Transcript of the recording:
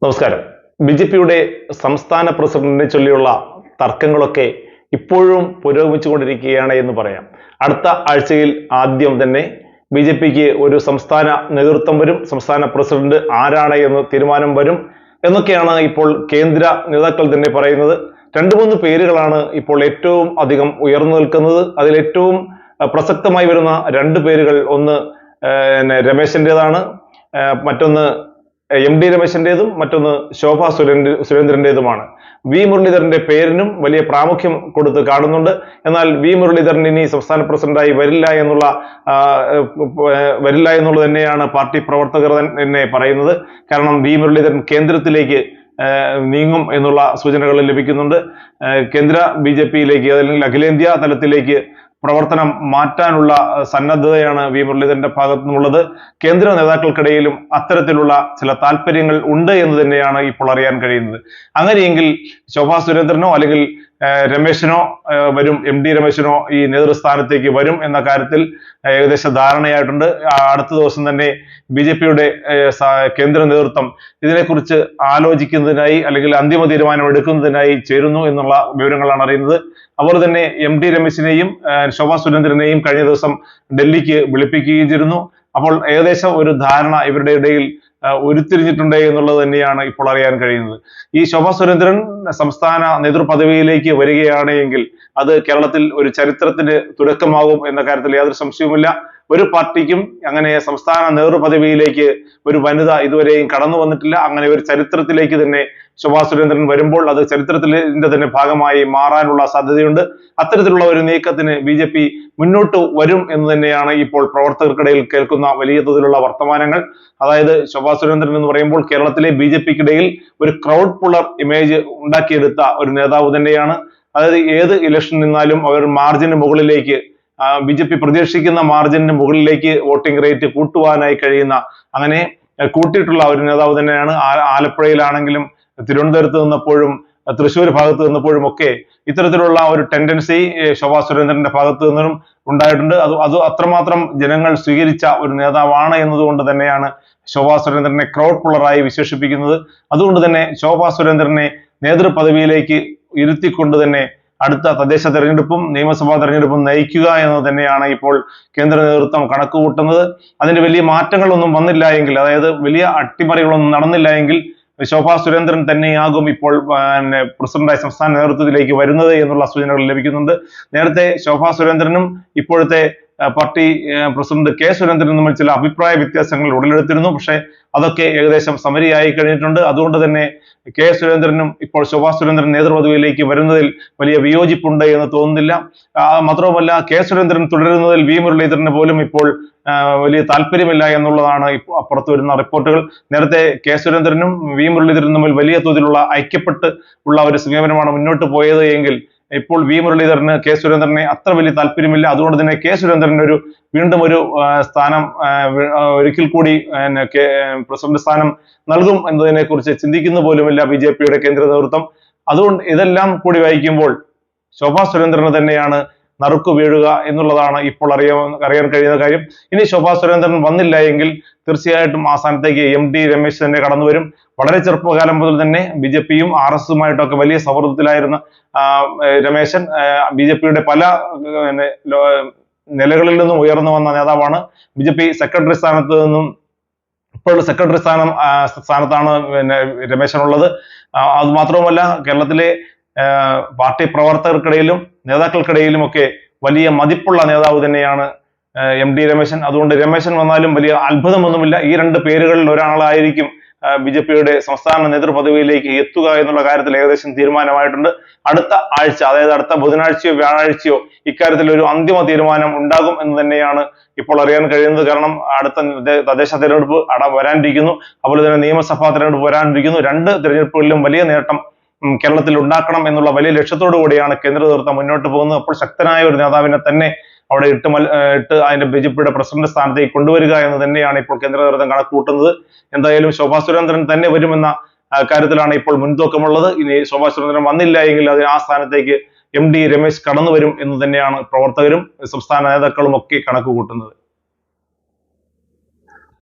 നമസ്കാരം. ബി.ജെ.പിയുടെ സംസ്ഥാന പ്രസിഡന്റിനെ ചൊല്ലിയുള്ള തർക്കങ്ങളൊക്കെ ഇപ്പോഴും പുരോഗമിച്ചുകൊണ്ടിരിക്കുകയാണ് എന്ന് പറയാം. അടുത്ത ആഴ്ചയിൽ ആദ്യം തന്നെ ബി.ജെ.പിക്ക് ഒരു സംസ്ഥാന നേതൃത്വം വരും, സംസ്ഥാന പ്രസിഡന്റ് ആരാണ് എന്ന് തീരുമാനം വരും എന്നൊക്കെയാണ് ഇപ്പോൾ കേന്ദ്ര നേതാക്കൾ തന്നെ പറയുന്നത്. രണ്ടു മൂന്ന് പേരുകളാണ് ഇപ്പോൾ ഏറ്റവും അധികം ഉയർന്നു നിൽക്കുന്നത്. അതിൽ ഏറ്റവും പ്രസക്തമായി വരുന്ന രണ്ട് പേരുകൾ, ഒന്ന് രമേശിൻ്റെതാണ്, മറ്റൊന്ന് എം.ഡി. രമേശിൻ്റെതും, മറ്റൊന്ന് ശോഭാ സുരേന്ദ്രൻ്റെതുമാണ്. വി മുരളീധരന്റെ പേരിനും വലിയ പ്രാമുഖ്യം കൊടുത്ത് കാണുന്നുണ്ട്. എന്നാൽ വി മുരളീധരൻ ഇനി സംസ്ഥാന പ്രസിഡന്റായി വരില്ല എന്നുള്ളത് തന്നെയാണ് പാർട്ടി പ്രവർത്തകർ തന്നെ പറയുന്നത്. കാരണം വി മുരളീധരൻ കേന്ദ്രത്തിലേക്ക് നീങ്ങും എന്നുള്ള സൂചനകൾ ലഭിക്കുന്നുണ്ട്. കേന്ദ്ര ബി.ജെ.പിയിലേക്ക്, അല്ലെങ്കിൽ അഖിലേന്ത്യാ തലത്തിലേക്ക് പ്രവർത്തനം മാറ്റാനുള്ള സന്നദ്ധതയാണ് വി മുരളീധരന്റെ ഭാഗത്തു നിന്നുള്ളത്. കേന്ദ്ര നേതാക്കൾക്കിടയിലും അത്തരത്തിലുള്ള ചില താല്പര്യങ്ങൾ ഉണ്ട് എന്ന് തന്നെയാണ് ഇപ്പോൾ അറിയാൻ കഴിയുന്നത്. അങ്ങനെയെങ്കിൽ ശോഭാ സുരേന്ദ്രനോ അല്ലെങ്കിൽ രമേശിനോ വരും, എം.ഡി. രമേശിനോ ഈ നേതൃസ്ഥാനത്തേക്ക് വരും എന്ന കാര്യത്തിൽ ഏകദേശം ധാരണയായിട്ടുണ്ട്. അടുത്ത ദിവസം തന്നെ ബി.ജെ.പിയുടെ കേന്ദ്ര നേതൃത്വം ഇതിനെക്കുറിച്ച് ആലോചിക്കുന്നതിനായി അല്ലെങ്കിൽ അന്തിമ തീരുമാനം എടുക്കുന്നതിനായി ചേരുന്നു എന്നുള്ള വിവരങ്ങളാണ് അറിയുന്നത്. അതുപോലെ തന്നെ എം.ഡി. രമേശിനെയും ശോഭാ സുരേന്ദ്രനെയും കഴിഞ്ഞ ദിവസം ഡൽഹിക്ക് വിളിപ്പിക്കുകയും ചെയ്തിരുന്നു. അപ്പോൾ ഏകദേശം ഒരു ധാരണ ഇവരുടെ ഇടയിൽ ഉരുത്തിരിഞ്ഞിട്ടുണ്ട് എന്നുള്ളത് തന്നെയാണ് ഇപ്പോൾ അറിയാൻ കഴിയുന്നത്. ഈ ശോഭാ സുരേന്ദ്രൻ സംസ്ഥാന നേതൃപദവിയിലേക്ക് വരികയാണ് എങ്കിൽ അത് കേരളത്തിൽ ഒരു ചരിത്രത്തിന് തുടക്കമാകും എന്ന കാര്യത്തിൽ യാതൊരു സംശയവുമില്ല. ഒരു പാർട്ടിക്കും അങ്ങനെ സംസ്ഥാന നേതൃപദവിയിലേക്ക് ഒരു വനിത ഇതുവരെയും കടന്നു വന്നിട്ടില്ല. അങ്ങനെ ഒരു ചരിത്രത്തിലേക്ക് തന്നെ ശോഭാ സുരേന്ദ്രൻ വരുമ്പോൾ അത് ചരിത്രത്തിന്റെ തന്നെ ഭാഗമായി മാറാനുള്ള സാധ്യതയുണ്ട്. അത്തരത്തിലുള്ള ഒരു നീക്കത്തിന് ബി.ജെ.പി മുന്നോട്ട് വരും എന്ന് തന്നെയാണ് ഇപ്പോൾ പ്രവർത്തകർക്കിടയിൽ കേൾക്കുന്ന വലിയ തോതിലുള്ള വർത്തമാനങ്ങൾ. അതായത് ശോഭാ സുരേന്ദ്രൻ എന്ന് പറയുമ്പോൾ കേരളത്തിലെ ബി.ജെ.പിക്കിടയിൽ ഒരു ക്രൗഡ് പുള്ളർ ഇമേജ് ഉണ്ടാക്കിയെടുത്ത ഒരു നേതാവ് തന്നെയാണ്. അതായത് ഏത് ഇലക്ഷൻ നിന്നാലും അവർ മാർജിന് മുകളിലേക്ക്, ബി.ജെ.പി പ്രതീക്ഷിക്കുന്ന മാർജിന് മുകളിലേക്ക് വോട്ടിംഗ് റേറ്റ് കൂട്ടുവാനായി കഴിയുന്ന, അങ്ങനെ കൂട്ടിയിട്ടുള്ള ഒരു നേതാവ് തന്നെയാണ്. ആലപ്പുഴയിലാണെങ്കിലും തിരുവനന്തപുരത്ത് നിന്നപ്പോഴും തൃശ്ശൂർ ഭാഗത്ത് നിന്നപ്പോഴും ഒക്കെ ഇത്തരത്തിലുള്ള ഒരു ടെൻഡൻസി ശോഭാ സുരേന്ദ്രന്റെ ഭാഗത്ത് നിന്നും ഉണ്ടായിട്ടുണ്ട്. അത് അത്രമാത്രം ജനങ്ങൾ സ്വീകരിച്ച ഒരു നേതാവാണ് എന്നതുകൊണ്ട് തന്നെയാണ് ശോഭാ സുരേന്ദ്രനെ ക്രൗഡ് പുള്ളറായി വിശേഷിപ്പിക്കുന്നത്. അതുകൊണ്ട് തന്നെ ശോഭാ സുരേന്ദ്രനെ നേതൃപദവിയിലേക്ക് ഇരുത്തിക്കൊണ്ട് തന്നെ അടുത്ത തദ്ദേശ തെരഞ്ഞെടുപ്പും നിയമസഭാ തെരഞ്ഞെടുപ്പും നയിക്കുക എന്ന് തന്നെയാണ് ഇപ്പോൾ കേന്ദ്ര നേതൃത്വം കണക്കുകൂട്ടുന്നത്. അതിന്റെ വലിയ മാറ്റങ്ങളൊന്നും വന്നില്ല എങ്കിൽ, അതായത് വലിയ അട്ടിമറികളൊന്നും നടന്നില്ല എങ്കിൽ ശോഭാ സുരേന്ദ്രൻ തന്നെയാകും ഇപ്പോൾ പ്രസിഡന്റായി സംസ്ഥാന നേതൃത്വത്തിലേക്ക് വരുന്നത് എന്നുള്ള സൂചനകൾ ലഭിക്കുന്നുണ്ട്. നേരത്തെ ശോഭാ സുരേന്ദ്രനും ഇപ്പോഴത്തെ പാർട്ടി പ്രസിഡന്റ് കെ സുരേന്ദ്രനും തമ്മിൽ ചില അഭിപ്രായ വ്യത്യാസങ്ങൾ ഉടലെടുത്തിരുന്നു. പക്ഷേ അതൊക്കെ ഏകദേശം സമരിയായി കഴിഞ്ഞിട്ടുണ്ട്. അതുകൊണ്ട് തന്നെ കെ സുരേന്ദ്രനും ഇപ്പോൾ ശോഭാ സുരേന്ദ്രൻ നേതൃപദവിയിലേക്ക് വരുന്നതിൽ വലിയ വിയോജിപ്പുണ്ട് എന്ന് തോന്നുന്നില്ല. മാത്രവുമല്ല, കെ സുരേന്ദ്രൻ തുടരുന്നതിൽ വി മുരളീധരന് പോലും ഇപ്പോൾ വലിയ താല്പര്യമില്ല എന്നുള്ളതാണ് പുറത്തു വരുന്ന റിപ്പോർട്ടുകൾ. നേരത്തെ കെ സുരേന്ദ്രനും വി മുരളീധരനും തമ്മിൽ വലിയ തോതിലുള്ള ഐക്യപ്പെട്ട് ഉള്ള ഒരു സമീപനമാണ് മുന്നോട്ട് പോയത് എങ്കിൽ ഇപ്പോൾ വി മുരളീധരന് കെ സുരേന്ദ്രനെ അത്ര വലിയ താല്പര്യമില്ല. അതുകൊണ്ട് തന്നെ കെ സുരേന്ദ്രന് വീണ്ടും ഒരു സ്ഥാനം, ഒരിക്കൽ കൂടി പ്രസിഡന്റ് സ്ഥാനം നൽകും എന്നതിനെ കുറിച്ച് ചിന്തിക്കുന്ന പോലുമില്ല ബി.ജെ.പിയുടെ കേന്ദ്ര നേതൃത്വം. അതുകൊണ്ട് ഇതെല്ലാം കൂടി വായിക്കുമ്പോൾ ശോഭാ സുരേന്ദ്രന് തന്നെയാണ് നറുക്കു വീഴുക എന്നുള്ളതാണ് ഇപ്പോൾ അറിയാൻ കഴിയുന്ന കാര്യം. ഇനി ശോഭാ സുരേന്ദ്രൻ വന്നില്ല എങ്കിൽ തീർച്ചയായിട്ടും ആ സ്ഥാനത്തേക്ക് എം.ഡി. രമേശ് തന്നെ കടന്നു വരും. വളരെ ചെറുപ്പകാലം മുതൽ തന്നെ ബി.ജെ.പിയും RS-ഉമായിട്ടൊക്കെ വലിയ സൗഹൃദത്തിലായിരുന്ന രമേശൻ ബി.ജെ.പിയുടെ പല നിലകളിൽ നിന്നും ഉയർന്നു വന്ന നേതാവാണ്. ബി.ജെ.പി സെക്രട്ടറി സ്ഥാനത്ത് നിന്നും ഇപ്പോൾ സെക്രട്ടറി സ്ഥാനത്താണ് രമേശനുള്ളത്. അത് മാത്രവുമല്ല, കേരളത്തിലെ പാർട്ടി പ്രവർത്തകർക്കിടയിലും നേതാക്കൾക്കിടയിലും ഒക്കെ വലിയ മതിപ്പുള്ള നേതാവ് തന്നെയാണ് എം.ഡി. രമേശൻ. അതുകൊണ്ട് രമേശൻ വന്നാലും വലിയ അത്ഭുതമൊന്നുമില്ല. ഈ രണ്ട് പേരുകളിൽ ഒരാളായിരിക്കും ബി.ജെ.പിയുടെ സംസ്ഥാന നേതൃപദവിയിലേക്ക് എത്തുക എന്നുള്ള കാര്യത്തിൽ ഏകദേശം തീരുമാനമായിട്ടുണ്ട്. അടുത്ത ആഴ്ച, അതായത് അടുത്ത ബുധനാഴ്ചയോ വ്യാഴാഴ്ചയോ ഇക്കാര്യത്തിൽ ഒരു അന്തിമ തീരുമാനം ഉണ്ടാകും എന്ന് തന്നെയാണ് ഇപ്പോൾ അറിയാൻ കഴിയുന്നത്. കാരണം അടുത്ത തദ്ദേശ തെരഞ്ഞെടുപ്പ് വരാനിരിക്കുന്നു, അതുപോലെ തന്നെ നിയമസഭാ തെരഞ്ഞെടുപ്പ് വരാനിരിക്കുന്നു. രണ്ട് തെരഞ്ഞെടുപ്പുകളിലും വലിയ നേട്ടം കേരളത്തിൽ ഉണ്ടാക്കണം എന്നുള്ള വലിയ ലക്ഷ്യത്തോടു കൂടിയാണ് കേന്ദ്ര നേതൃത്വം മുന്നോട്ട് പോകുന്നത്. അപ്പോൾ ശക്തനായ ഒരു നേതാവിനെ തന്നെ അവിടെ ഇട്ട് അതിന്റെ ബി.ജെ.പിയുടെ പ്രസിഡന്റ് സ്ഥാനത്തേക്ക് കൊണ്ടുവരിക എന്ന് തന്നെയാണ് ഇപ്പോൾ കേന്ദ്ര നേതൃത്വം കണക്കുകൂട്ടുന്നത്. എന്തായാലും ശോഭാ സുരേന്ദ്രൻ തന്നെ വരുമെന്ന കാര്യത്തിലാണ് ഇപ്പോൾ മുൻതൂക്കമുള്ളത്. ഇനി ശോഭാ സുരേന്ദ്രൻ വന്നില്ല എങ്കിൽ ആ സ്ഥാനത്തേക്ക് എം.ഡി. രമേശ് കടന്നു വരും എന്ന് തന്നെയാണ് പ്രവർത്തകരും സംസ്ഥാന നേതാക്കളും ഒക്കെ കണക്കുകൂട്ടുന്നത്.